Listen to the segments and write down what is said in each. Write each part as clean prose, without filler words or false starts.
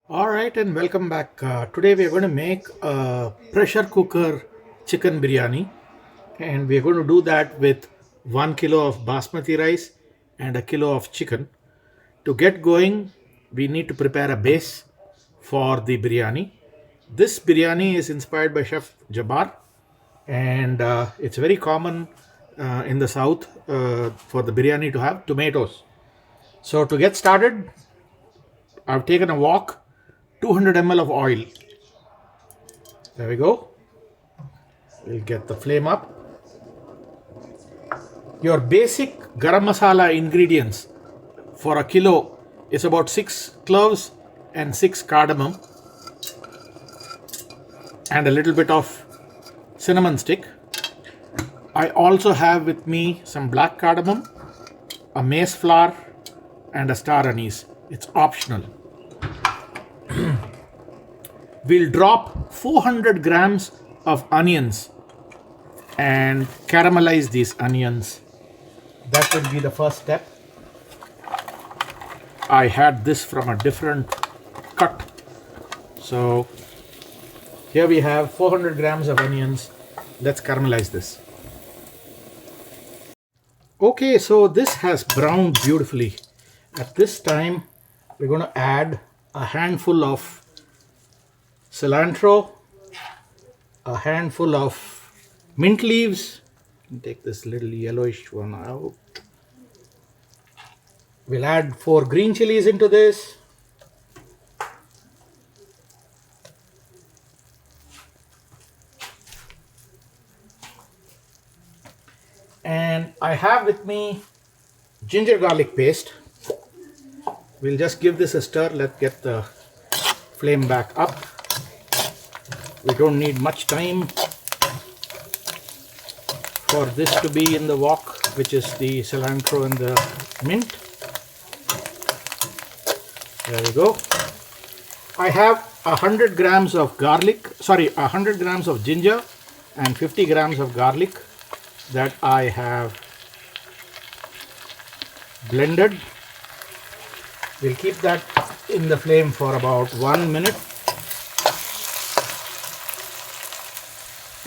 All right, and welcome back. Today we are going to make a pressure cooker chicken biryani, and we are going to do that with 1 kilo of basmati rice and a kilo of chicken. To get going, we need to prepare a base for the biryani. This biryani is inspired by Chef Jabbar, and it's very common in the south for the biryani to have tomatoes. So, to get started, I've taken a wok, 200 ml of oil. There we go. We'll get the flame up. Your basic garam masala ingredients for a kilo is about 6 cloves and 6 cardamom and a little bit of cinnamon stick. I also have with me some black cardamom, a mace flower, and a star anise. It's optional. We'll drop 400 grams of onions and caramelize these onions. That will be the first step. I had this from a different cut. So here we have 400 grams of onions. Let's caramelize this. Okay, so this has browned beautifully. At this time, we're going to add a handful of cilantro, a handful of mint leaves. Take this little yellowish one out. We'll add 4 green chilies into this. And I have with me ginger garlic paste. We'll just give this a stir. Let's get the flame back up. We don't need much time for this to be in the wok, which is the cilantro and the mint. There we go. I have 100 grams of 100 grams of ginger and 50 grams of garlic that I have blended. We'll keep that in the flame for about 1 minute.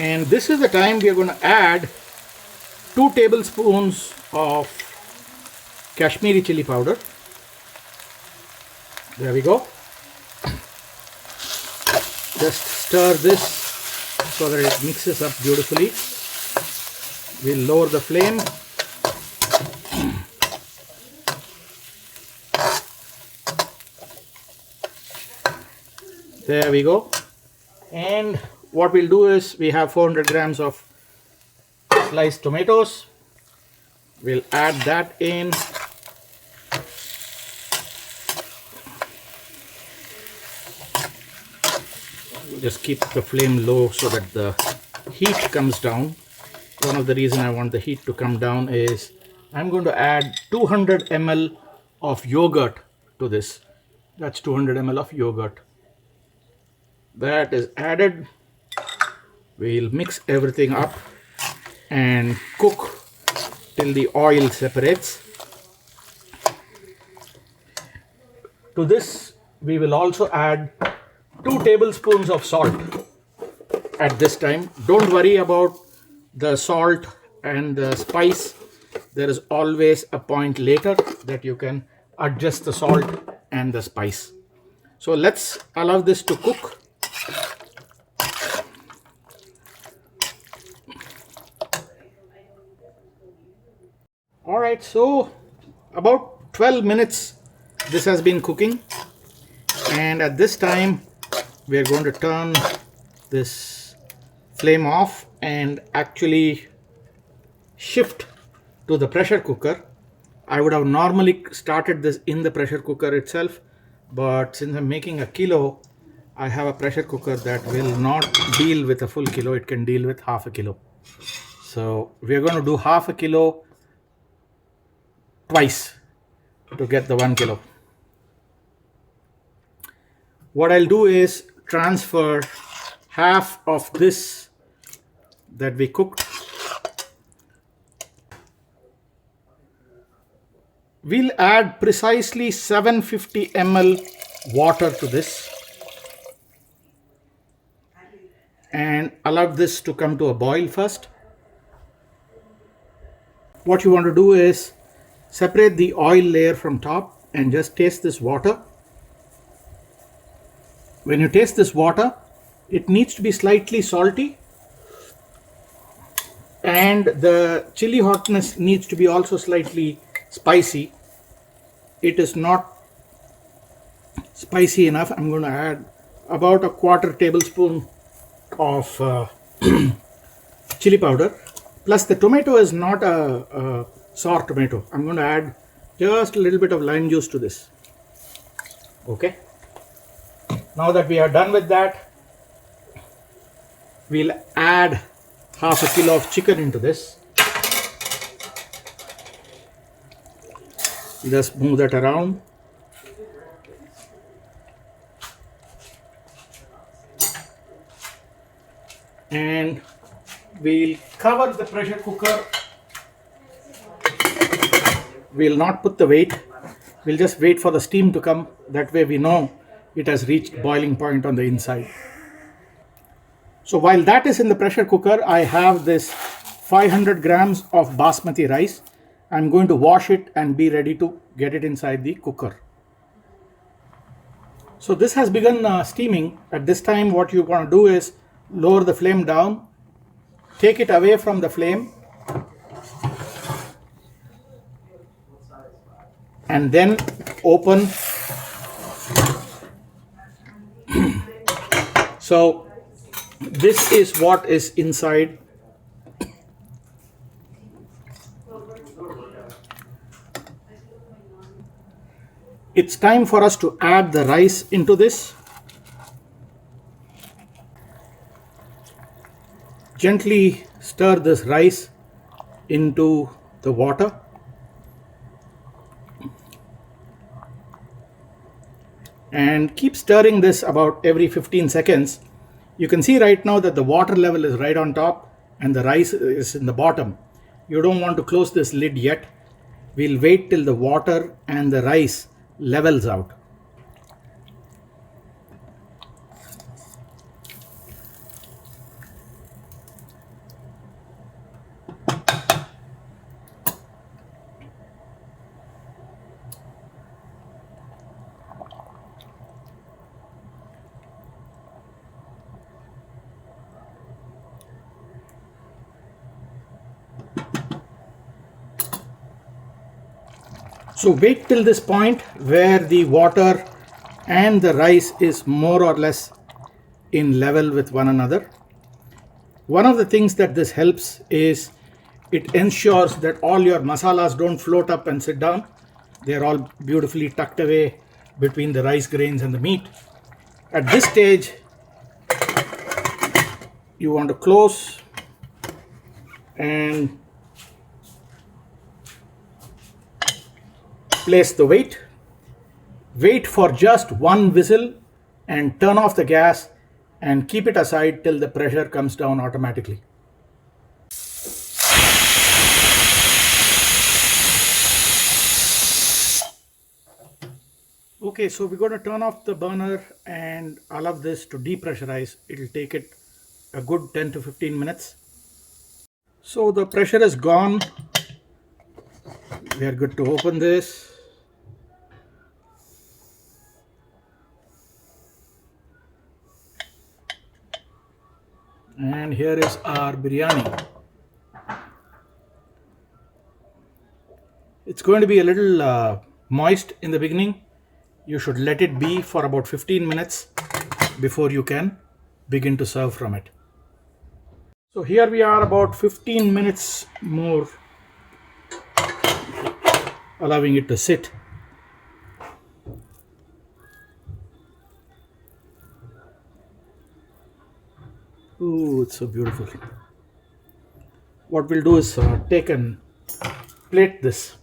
And this is the time we are going to add 2 tablespoons of Kashmiri chili powder. There we go. Just stir this so that it mixes up beautifully. We'll lower the flame. There we go. And what we'll do is we have 400 grams of sliced tomatoes. We'll add that in. Just keep the flame low so that the heat comes down. One of the reasons I want the heat to come down is I'm going to add 200 ml of yogurt to this. That's 200 ml of yogurt. That is added. We'll mix everything up and cook till the oil separates. To this, we will also add 2 tablespoons of salt at this time. Don't worry about the salt and the spice. There is always a point later that you can adjust the salt and the spice. So let's allow this to cook. All right, so about 12 minutes this has been cooking, and at this time we are going to turn this flame off and actually shift to the pressure cooker. I would have normally started this in the pressure cooker itself, but since I'm making a kilo, I have a pressure cooker that will not deal with a full kilo. It can deal with half a kilo. So we're going to do half a kilo twice to get the 1 kilo. What I'll do is transfer half of this that we cooked. We'll add precisely 750 ml water to this and allow this to come to a boil first. What you want to do is separate the oil layer from top and just taste this water. When you taste this water, it needs to be slightly salty and the chili hotness needs to be also slightly spicy. It is not spicy enough. I'm going to add about a quarter tablespoon of chili powder. Plus the tomato is not a sour tomato. I'm going to add just a little bit of lime juice to this. Okay. Now that we are done with that, we'll add half a kilo of chicken into this. Just move that around. And we'll cover the pressure cooker. We'll not put the weight. We'll just wait for the steam to come. That way we know it has reached boiling point on the inside. So while that is in the pressure cooker, I have this 500 grams of basmati rice. I'm going to wash it and be ready to get it inside the cooker. So this has begun steaming. At this time, what you want to do is lower the flame down, take it away from the flame, and then open. So this is what is inside. It's time for us to add the rice into this. Gently stir this rice into the water. And keep stirring this about every 15 seconds. You can see right now that the water level is right on top and the rice is in the bottom. You don't want to close this lid yet. We'll wait till the water and the rice levels out. So wait till this point where the water and the rice is more or less in level with one another. One of the things that this helps is it ensures that all your masalas don't float up and sit down. They're all beautifully tucked away between the rice grains and the meat. At this stage, you want to close and place the weight. Wait for just one whistle and turn off the gas and keep it aside till the pressure comes down automatically. Okay, so we're going to turn off the burner and allow this to depressurize. It'll take it a good 10 to 15 minutes. So the pressure is gone. We are good to open this. And here is our biryani. It's going to be a little moist in the beginning. You should let it be for about 15 minutes before you can begin to serve from it. So here we are about 15 minutes more, allowing it to sit. Ooh, it's so beautiful. What we'll do is take and plate this.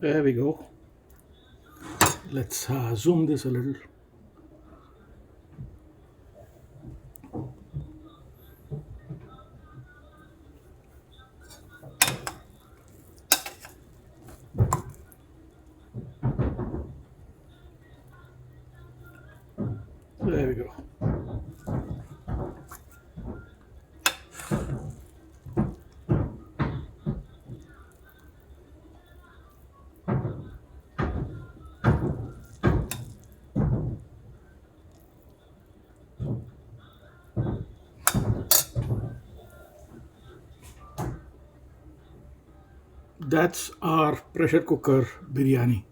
There we go. Let's zoom this a little. There we go. That's our pressure cooker biryani.